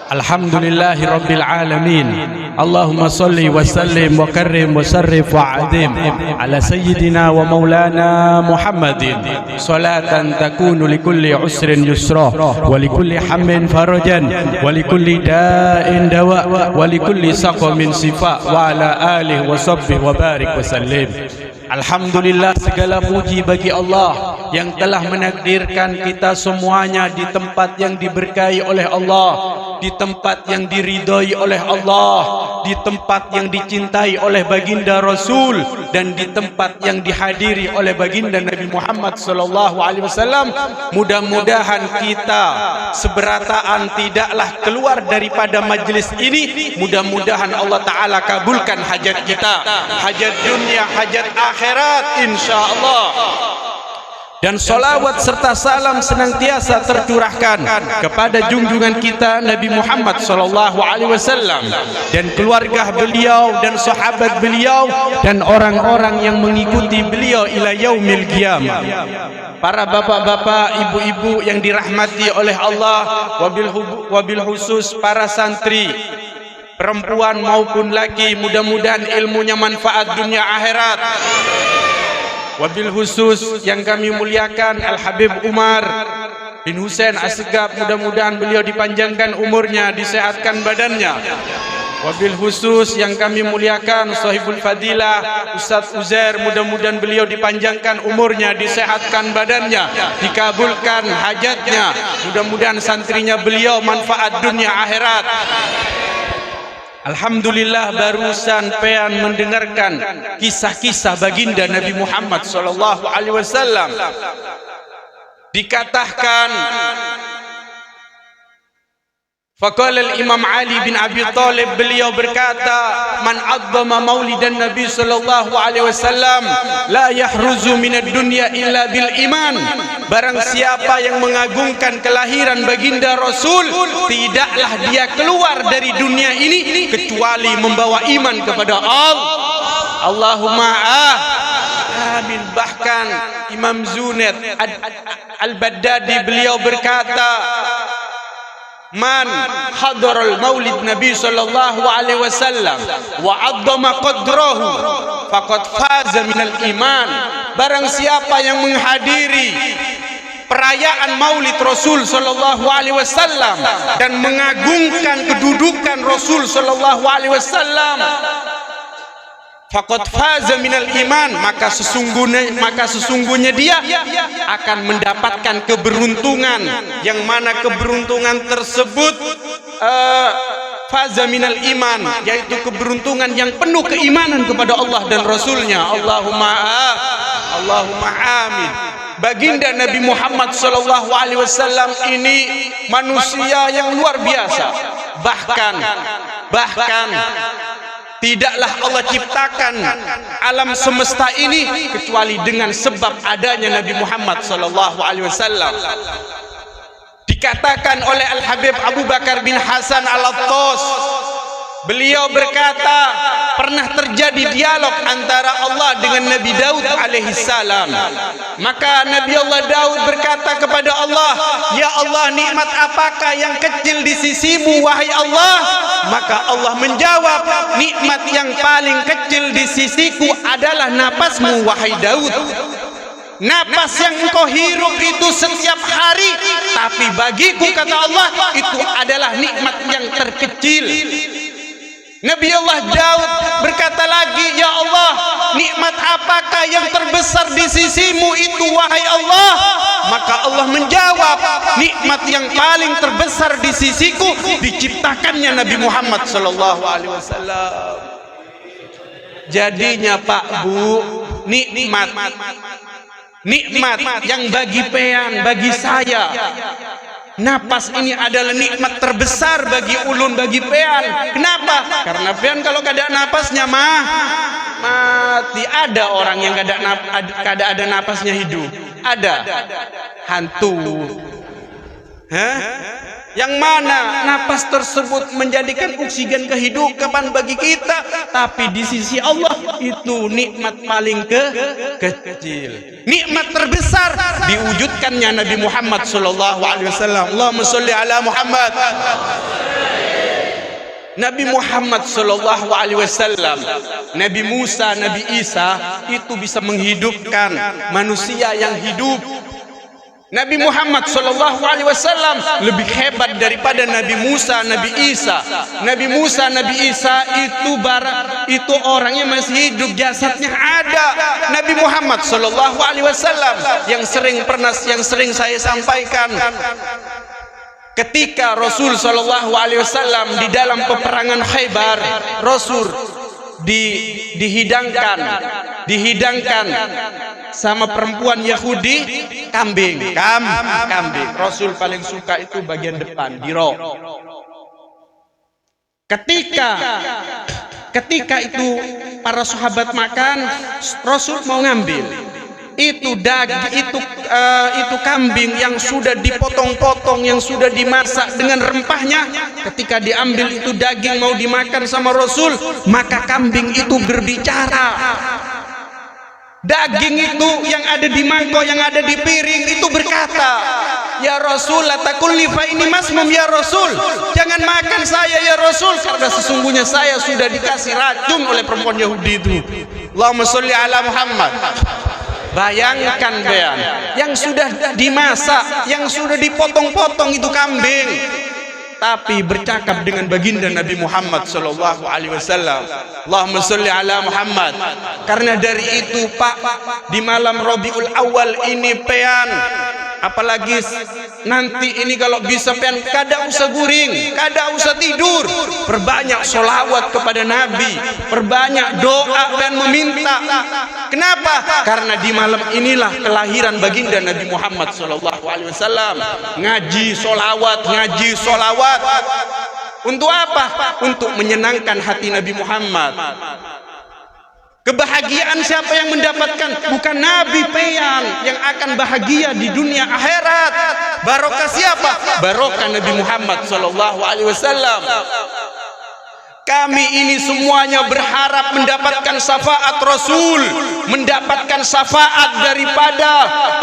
[SPEAKER 2] Alhamdulillahi rabbil alamin. Allahumma salli wa sallim wa karrim wa sarrif wa adim ala sayyidina wa maulana Muhammadin salatan takunu likulli usrin yusra wa likulli hammin farajan wa likulli da'in dawa wa likulli saqamin sifa wa ala alihi wa sahbihi wa barik wa sallim. Alhamdulillah, segala puji bagi Allah yang telah menakdirkan kita semuanya di tempat yang diberkahi oleh Allah, di tempat yang diridhai oleh Allah, di tempat yang dicintai oleh baginda Rasul, dan di tempat yang dihadiri oleh baginda Nabi Muhammad sallallahu alaihi wasallam. Mudah-mudahan kita seberataan tidaklah keluar daripada majlis ini. Mudah-mudahan Allah Ta'ala kabulkan hajat kita, hajat dunia, hajat akhirat, insyaallah. Dan salawat serta salam senantiasa tercurahkan kepada junjungan kita Nabi Muhammad sallallahu alaihi wasallam dan keluarga beliau dan sahabat beliau dan orang-orang yang mengikuti beliau ila yaumil qiyamah. Para bapak-bapak, ibu-ibu yang dirahmati oleh Allah, wabil khusus para santri perempuan maupun laki, mudah-mudahan ilmunya manfaat dunia akhirat. Wabil khusus yang kami muliakan Al-Habib Umar bin Husain Assegaf, mudah-mudahan beliau dipanjangkan umurnya, disehatkan badannya. Wabil khusus yang kami muliakan Sahibul Fadilah Ustadz Uzair, mudah-mudahan beliau dipanjangkan umurnya, disehatkan badannya, dikabulkan hajatnya, mudah-mudahan santrinya beliau manfaat dunia akhirat. Alhamdulillah, barusan pean mendengarkan kisah-kisah baginda Nabi Muhammad sallallahu alaihi wasallam. Dikatakan faqala al-Imam Ali bin Abi Thalib, beliau berkata, man azzama maulidan Nabi sallallahu alaihi wasallam la yahruzu minad dunya illa bil iman. Barang siapa yang mengagungkan kelahiran baginda Rasul, tidaklah dia keluar dari dunia ini kecuali membawa iman kepada Allah. Allahumma amin. Bahkan Imam Zunaid Al-Baghdadi beliau berkata, man hadarul maulid Nabi sallallahu alaihi wasallam wa addama qadrahu faqad faza minal iman. Barang siapa yang menghadiri perayaan maulid Rasul sallallahu alaihi wasallam dan mengagungkan kedudukan Rasul sallallahu alaihi wasallam, faqad faza minal iman, maka sesungguhnya dia akan mendapatkan keberuntungan, yang mana keberuntungan tersebut faza minal iman, yaitu keberuntungan yang penuh keimanan kepada Allah dan Rasulnya. Allahumma amin. Baginda Nabi Muhammad sallallahu alaihi wasallam ini manusia yang luar biasa. Bahkan tidaklah Allah ciptakan alam semesta ini kecuali dengan sebab adanya Nabi Muhammad sallallahu alaihi wasallam. Dikatakan oleh Al-Habib Abu Bakar bin Hasan Al-Attas, beliau berkata, pernah terjadi dialog antara Allah dengan Nabi Daud alaihi salam. Maka Nabi Allah Daud berkata kepada Allah, ya Allah, nikmat apakah yang kecil di sisimu wahai Allah? Maka Allah menjawab, nikmat yang paling kecil di sisiku adalah napasmu wahai Daud. Napas yang engkau hirup itu setiap hari, tapi bagiku, kata Allah, itu adalah nikmat yang terkecil. Nabi Allah Daud berkata lagi, ya Allah, nikmat apakah yang terbesar di sisimu itu wahai Allah? Maka Allah menjawab, nikmat yang paling terbesar di sisiku diciptakannya Nabi Muhammad sallallahu alaihi wasallam. Jadinya Pak Bu, nikmat yang bagi pean, bagi saya, napas ini adalah nikmat terbesar bagi ulun, bagi pean. Kenapa? Karena pean kalau kada napasnya mati. Ada orang yang kada ada napasnya hidup. Ada hantu. Hah? Yang mana napas tersebut menjadikan oksigen kehidupan bagi kita, tapi di sisi Allah itu nikmat paling kecil. Nikmat terbesar diwujudkannya Nabi Muhammad sallallahu alaihi wasallam. Allahumma sholli ala Muhammad. Nabi Muhammad sallallahu alaihi wasallam, Nabi Musa, Nabi Isa itu bisa menghidupkan manusia yang hidup. Nabi Muhammad sallallahu alaihi wasallam lebih hebat daripada Nabi Musa, Nabi Isa. Nabi Musa, Nabi Isa itu orangnya masih hidup, jasadnya ada. Nabi Muhammad sallallahu alaihi wasallam yang sering saya sampaikan, ketika Rasul sallallahu alaihi wasallam di dalam peperangan Khaybar, Rasul dihidangkan sama perempuan Yahudi kambing. Rasul paling suka itu bagian depan, diro. Ketika itu para sahabat makan, Rasul mau ngambil itu kambing yang sudah dipotong-potong, yang sudah dimasak dengan rempahnya. Ketika diambil itu daging mau dimakan sama Rasul, maka kambing itu berbicara. Daging itu yang ada di mangkok, yang ada di piring itu berkata, "Ya Rasul, la takulli fa ini masmum ya Rasul. Jangan makan saya ya Rasul, karena sesungguhnya saya sudah dikasih racun oleh perempuan Yahudi itu." Allahumma sholli ala Muhammad. Bayangkan yang sudah dimasak, yang sudah dipotong-potong itu kambing, tapi bercakap dengan baginda Nabi Muhammad sallallahu alaihi wasallam. Allahumma sholli ala Muhammad. Karena dari itu Pak, di malam Rabiul Awal ini pean, apalagi nanti ini kalau bisa pean, kada usah guring, kada usah tidur, perbanyak sholawat kepada Nabi, perbanyak doa dan meminta. Kenapa? Karena di malam inilah kelahiran baginda Nabi Muhammad sallallahu alaihi wasallam. Ngaji sholawat. Untuk apa? Untuk menyenangkan hati Nabi Muhammad. Kebahagiaan siapa yang mendapatkan? Bukan Nabi peyan yang akan bahagia di dunia akhirat. Barokah siapa? Barokah Nabi Muhammad sallallahu alaihi wasallam. Kami ini semuanya berharap mendapatkan syafaat Rasul, mendapatkan syafaat daripada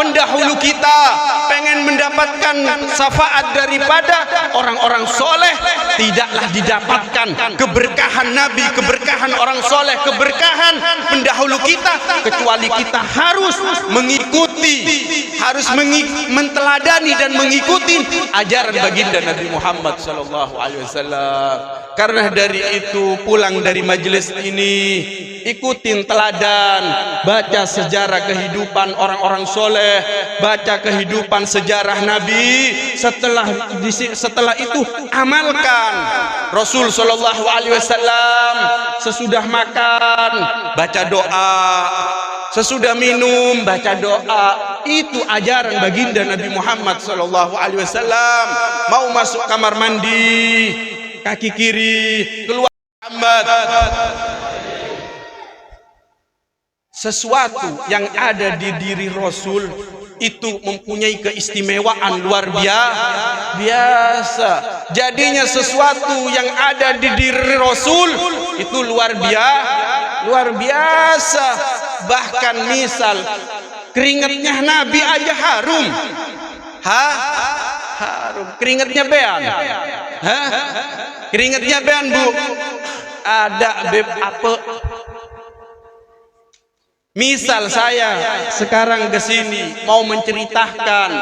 [SPEAKER 2] pendahulu kita, pengen mendapatkan syafaat daripada orang-orang soleh. Tidaklah didapatkan keberkahan Nabi, keberkahan orang soleh, keberkahan pendahulu kita, kecuali kita harus menteladani dan mengikuti ajaran baginda Nabi Muhammad sallallahu alaihi wasallam. Karena dari itu pulang dari majelis ini, ikutin teladan, baca sejarah kehidupan orang-orang soleh, baca kehidupan sejarah Nabi. Setelah itu amalkan. Rasul sallallahu alaihi wasallam sesudah makan baca doa, sesudah minum baca doa. Itu ajaran baginda Nabi Muhammad sallallahu alaihi wasallam. Mau masuk kamar mandi, kaki kiri keluar Muhammad. Sesuatu yang ada di diri Rasul itu mempunyai keistimewaan luar biasa. Jadinya sesuatu yang ada di diri Rasul itu luar biasa. Bahkan misal keringatnya Nabi aja harum. Harum. Keringatnya bean. Keringatnya bean, Bu. Ada beb apa? Misal saya sekarang ke sini mau menceritakan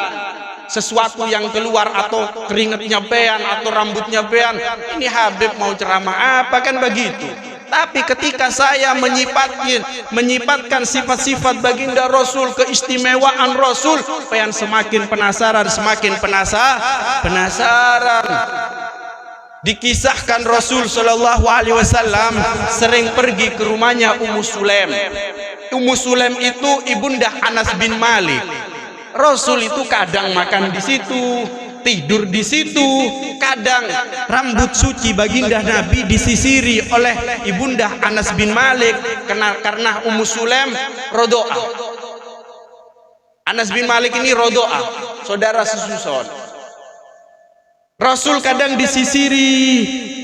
[SPEAKER 2] sesuatu yang keluar atau keringatnya bean atau rambutnya bean, ini Habib mau ceramah apa kan begitu. Tapi ketika saya menyipatkan sifat-sifat baginda Rasul, keistimewaan Rasul, pean semakin penasaran. Dikisahkan Rasul sallallahu alaihi wasallam sering pergi ke rumahnya Ummu Sulaim. Ummu Sulaim itu ibunda Anas bin Malik. Rasul itu kadang makan di situ, tidur di situ. Kadang rambut suci baginda Nabi disisiri oleh ibunda Anas bin Malik karena Ummu Sulaim rodoa. Anas bin Malik ini rodoa, saudara sesuson. Rasul kadang disisiri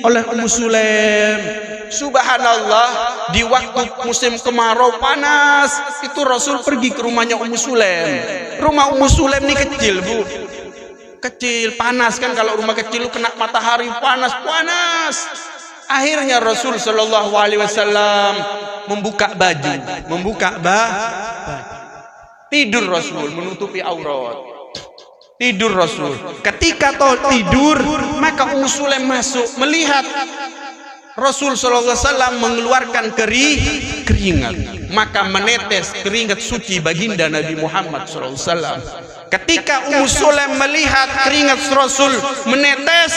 [SPEAKER 2] oleh Ummu Sulaim. Subhanallah, di waktu musim kemarau panas itu Rasul pergi ke rumahnya Ummu Sulaim. Rumah Ummu Sulaim ini kecil, Bu. Kecil, panas kan, kalau rumah kecil lu kena matahari panas. Akhirnya Rasul Shallallahu Alaihi Wasallam membuka baju, tidur Rasul menutupi aurat. Tidur Rasul. Ketika tidur, maka Ummu Sulaim masuk melihat Rasul Sallallahu Alaihi Wasallam mengeluarkan keringat, maka menetes keringat suci baginda Nabi Muhammad Sallallahu Alaihi Wasallam. Ketika Ummu Sulaim melihat keringat Rasul menetes,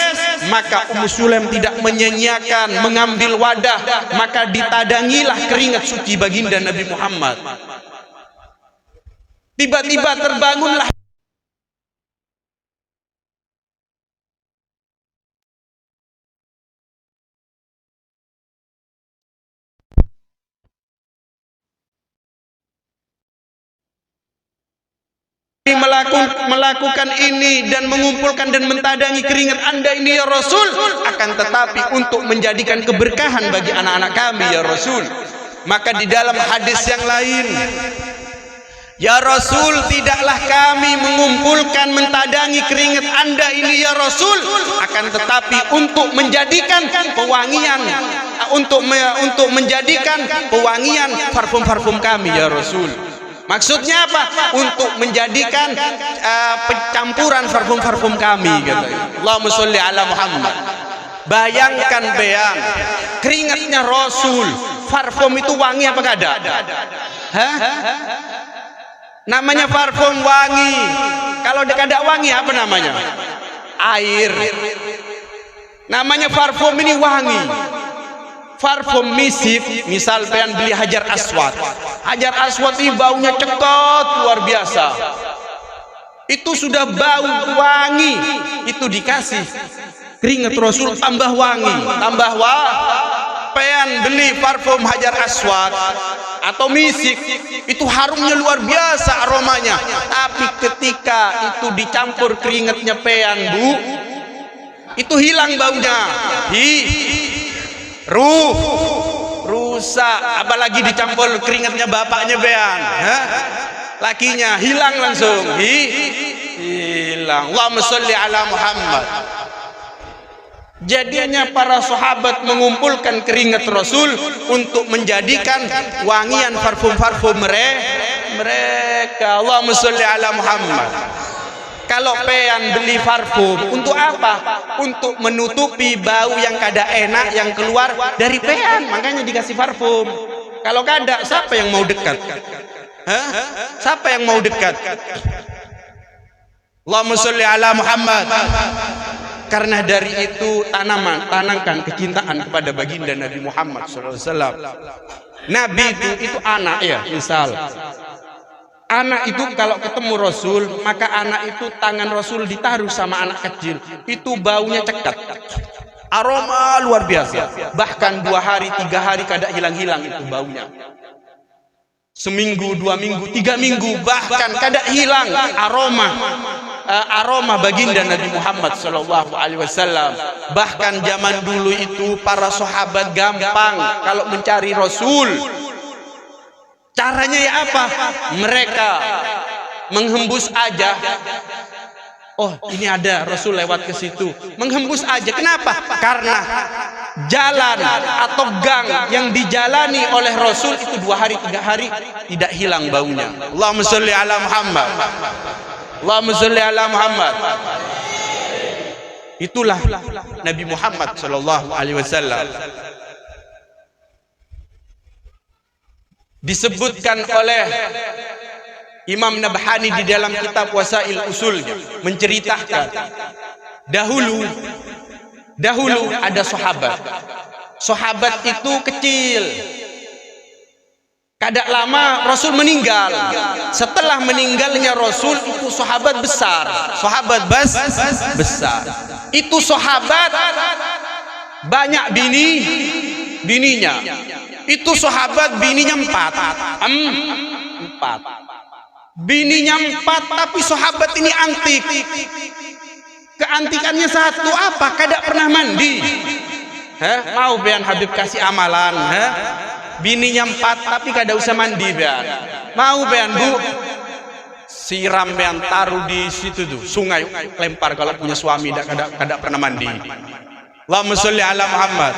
[SPEAKER 2] maka Ummu Sulaim tidak menyanyiakan, mengambil wadah, maka ditadangilah keringat suci baginda Nabi Muhammad. Tiba-tiba terbangunlah melakukan ini dan mengumpulkan dan mentadangi keringat Anda ini ya Rasul, akan tetapi untuk menjadikan keberkahan bagi anak-anak kami ya Rasul. Maka di dalam hadis yang lain, ya Rasul, tidaklah kami mengumpulkan mentadangi keringat Anda ini ya Rasul, akan tetapi untuk menjadikan pewangian, untuk menjadikan pewangian parfum-parfum kami ya Rasul. Maksudnya apa? Untuk menjadikan pencampuran parfum-parfum kami, katanya. Allahumma sholli ala Muhammad. Bayangkan beang, keringatnya Rasul, parfum itu wangi apa kada? Hah? Namanya parfum wangi. Kalau kada wangi apa namanya? Air. Namanya parfum ini wangi. Parfum misif, misal pengen beli Hajar Aswad. Hajar Aswad ini baunya cekot luar biasa. Itu sudah bau wangi. Itu dikasih keringat Rasul tambah wangi, pengen beli parfum Hajar Aswad atau misik, itu harumnya luar biasa aromanya. Tapi ketika itu dicampur keringatnya pean, Bu, itu hilang baunya. Rusak. Apalagi dicampur keringatnya bapaknya bean, lakinya hilang langsung. Hilang. Allahumma sholli ala Muhammad. Jadinya para sahabat mengumpulkan keringat Rasul untuk menjadikan wangian parfum-parfum mereka. Allahumma sholli ala Muhammad. Kalau pengen beli parfum untuk apa? Untuk menutupi bau yang kada enak yang keluar dari pengen, makanya dikasih parfum. Kalau kada, siapa yang mau dekat? Siapa yang mau dekat? Allahumma sholli ala Muhammad. Karena dari itu tanamkan kecintaan kepada baginda Nabi Muhammad SAW. Nabi itu anak ya, misal. Anak itu kalau ketemu Rasul, maka anak itu tangan Rasul ditaruh sama anak kecil, itu baunya cekat, aroma luar biasa. Bahkan 2 hari 3 hari kada hilang-hilang itu baunya. Seminggu, 2 minggu, 3 minggu, bahkan kada hilang aroma baginda Nabi Muhammad Sallallahu Alaihi Wasallam. Bahkan zaman dulu itu para sahabat gampang kalau mencari Rasul. Caranya ya apa? Mereka menghembus aja. Oh, ini ada Rasul lewat ke situ. Menghembus aja. Kenapa? Karena jalan atau gang yang dijalani oleh Rasul itu 2 hari 3 hari tidak hilang baunya. Allahumma sholli ala Muhammad. Allahumma sholli ala Muhammad. Itulah Nabi Muhammad Sallallahu Alaihi Wasallam. Disebutkan oleh Imam Nabhani di dalam kitab Wasail Usulnya, menceritakan dahulu ada sahabat itu kecil, Kada lama Rasul meninggal. Setelah meninggalnya Rasul itu sahabat besar, besar. Itu sahabat banyak bininya. Itu sahabat bininya 4. Bininya 4, tapi sahabat ini antik. Keantikannya satu apa? Kada pernah mandi. Mau bean Habib kasih amalan, bininya 4 tapi kada usah mandi bean. Mau bean Bu? Siram bean, taruh di situ tuh, sungai, lempar kalau punya suami kada pernah mandi. Allahumma sholli ala Muhammad.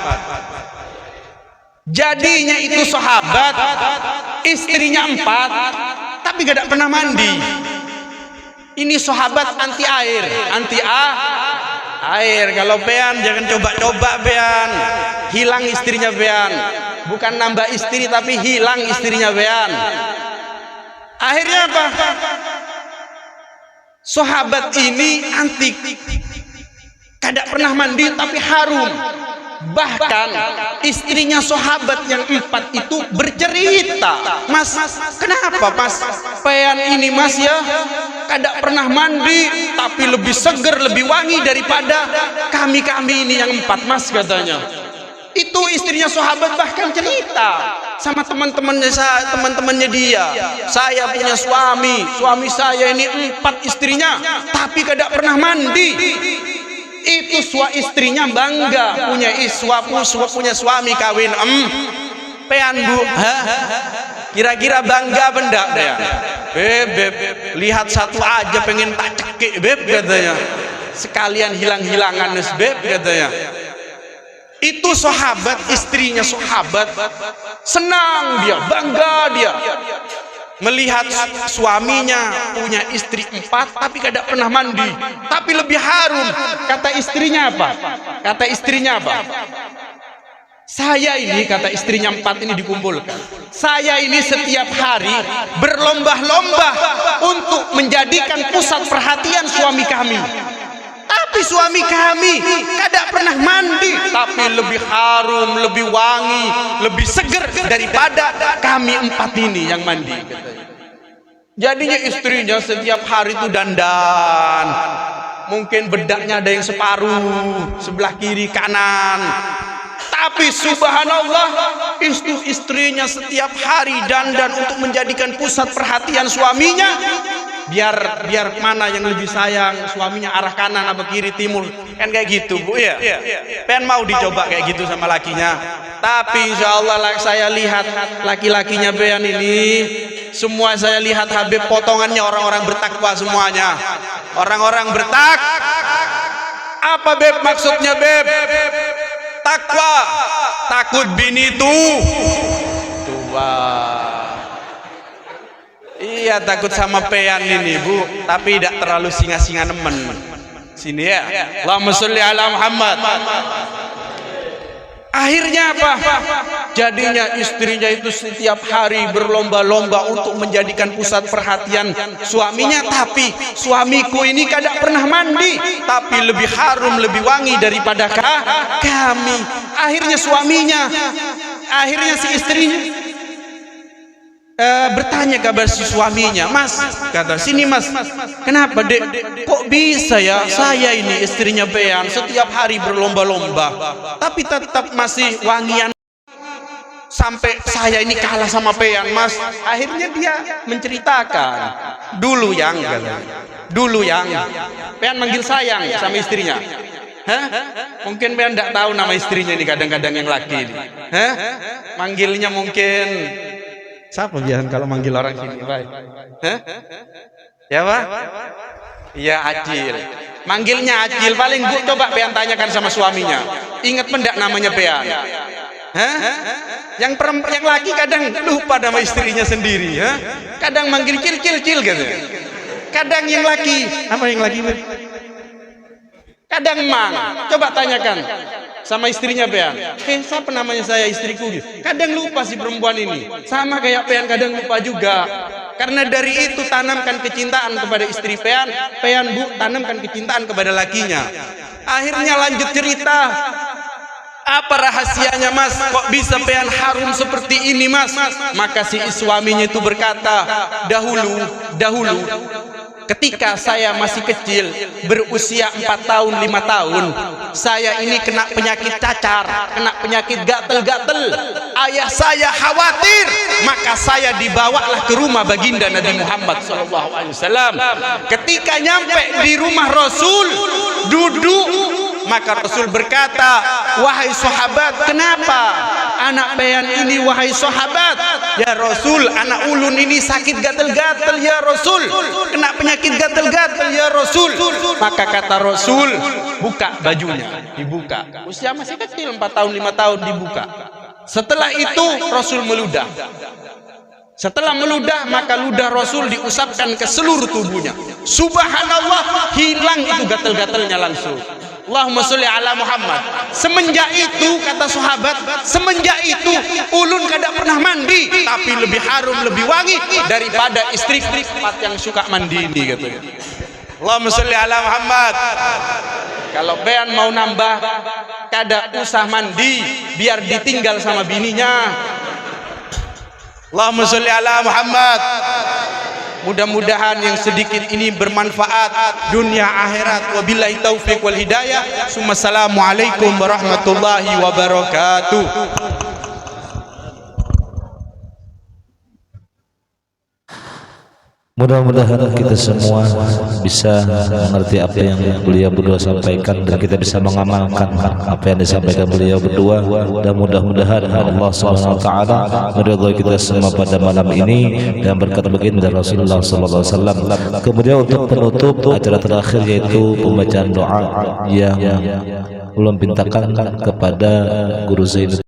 [SPEAKER 2] Jadinya itu sahabat istrinya 4 tapi kada pernah mandi. Ini sahabat anti air. Kalau bean jangan coba-coba bean. Hilang istrinya bean. Bukan nambah istri tapi hilang istrinya bean. Akhirnya apa? Sahabat ini antik. Kada pernah mandi tapi harum. Bahkan istrinya sahabat yang 4 itu bercerita, Mas, kenapa Mas pean ini Mas ya kada pernah mandi tapi lebih seger, lebih wangi daripada kami ini yang 4 Mas, katanya. Itu istrinya sahabat bahkan cerita sama teman-temannya dia. Saya punya suami saya ini 4 istrinya tapi kada pernah mandi. Itu istrinya bangga punya suami kawin pean Bu. Kira-kira bangga benda dia. Beb, lihat satu aja pengen tak cekik Beb, katanya. Sekalian hilang-hilangan Beb, katanya. Itu sahabat, istrinya sahabat senang dia, bangga dia melihat suaminya punya istri 4 tapi kada pernah mandi, tapi lebih harum. Kata istrinya apa? Saya ini, kata istrinya 4 ini dikumpulkan, saya ini setiap hari berlomba-lomba untuk menjadikan pusat perhatian suami kami. Tapi suami kami kada pernah mandi, tapi lebih harum, lebih wangi, lebih seger daripada kami 4 ini yang mandi. Jadinya istrinya setiap hari itu dandan. Mungkin bedaknya ada yang separuh, sebelah kiri kanan. Tapi subhanallah, istrinya setiap hari dandan untuk menjadikan pusat perhatian suaminya. Biar mana yang lebih sayang, suaminya arah kanan apa kiri timur, kan kayak gitu Bu ya. Pengen mau dicoba kayak gitu sama lakinya. Tapi insya Allah saya lihat laki-lakinya bean ini semua, saya lihat Habib potongannya orang-orang bertakwa semuanya. Orang-orang apa Beb maksudnya Beb? Takwa, takut bini tua. Iya, takut sama pean ini Bu, tapi tidak terlalu singa-singa nemen. Sini ya. Allahumma sholli ala Muhammad. Akhirnya apa? Jadinya istrinya itu setiap hari berlomba-lomba untuk menjadikan pusat perhatian suaminya. Tapi suamiku ini kada pernah mandi, tapi lebih harum, lebih wangi daripada kami. Akhirnya si istrinya bertanya kabar si suaminya, Mas, kata, sini Mas, kenapa Dek, kok bisa ya saya ini istrinya bean setiap hari berlomba-lomba tapi tetap masih wangian, sampai saya ini kalah sama pean Mas. Akhirnya dia menceritakan, dulu yang pean manggil sayang sama istrinya. Mungkin pean tidak tahu nama istrinya ini, kadang-kadang yang laki ini manggilnya mungkin siapa biasa kalau manggil orang sini, Pak? Ya Pak? Iya, Acil. Manggilnya Acil. Paling Bu coba pean tanyakan sama suaminya. Ingat pendak namanya pean? Yang laki kadang lupa nama istrinya sendiri. Kadang manggil cil gitu. Kadang yang laki, apa yang laki? Kadang mang. Coba tanyakan sama istrinya pean, siapa namanya saya, istriku gitu. Kadang lupa si perempuan ini. Sama kayak pean kadang lupa juga. Karena dari itu tanamkan kecintaan kepada istri pean Bu tanamkan kecintaan kepada lakinya. Akhirnya lanjut cerita. Apa rahasianya mas? Kok bisa pean harum seperti ini mas? Maka si suaminya itu berkata, dahulu ketika saya masih kecil, berusia 4 tahun 5 tahun, saya ini kena penyakit cacar, kena penyakit gatel-gatel. Ayah saya khawatir, maka saya dibawalah ke rumah baginda Nabi Muhammad SAW. Ketika nyampe di rumah Rasul, duduk, maka Rasul berkata, wahai sahabat, kenapa anak pean ini wahai sahabat? Ya Rasul, anak ulun ini sakit gatel-gatel ya Rasul, kena penyakit gatel-gatel ya Rasul. Maka kata Rasul, buka bajunya, dibuka. Usia masih kecil 4 tahun 5 tahun, dibuka. Setelah itu Rasul meludah. Setelah meludah, maka ludah Rasul diusapkan ke seluruh tubuhnya. Subhanallah, hilang itu gatel-gatelnya langsung. Allahumma sholli ala Muhammad. Semenjak itu, kata sahabat, semenjak itu ulun kada pernah mandi, tapi lebih harum, lebih wangi daripada istri yang suka mandi ini, katanya. Allahumma sholli ala Muhammad. Kalau bean mau nambah, kada usah mandi, biar ditinggal sama bininya. Allahumma sholli ala Muhammad. Mudah-mudahan yang sedikit ini bermanfaat dunia akhirat. Wabillahi taufiq wal hidayah. Assalamualaikum warahmatullahi wabarakatuh.
[SPEAKER 3] Mudah-mudahan kita semua bisa mengerti apa yang beliau berdua sampaikan dan kita bisa mengamalkan apa yang disampaikan beliau berdua, dan mudah-mudahan Allah Subhanahu wa taala meridhai kita semua pada malam ini dan berkat begini dari Rasulullah sallallahu alaihi wasallam. Kemudian untuk penutup acara terakhir yaitu pembacaan doa yang belum pintakan kepada Guru Zainul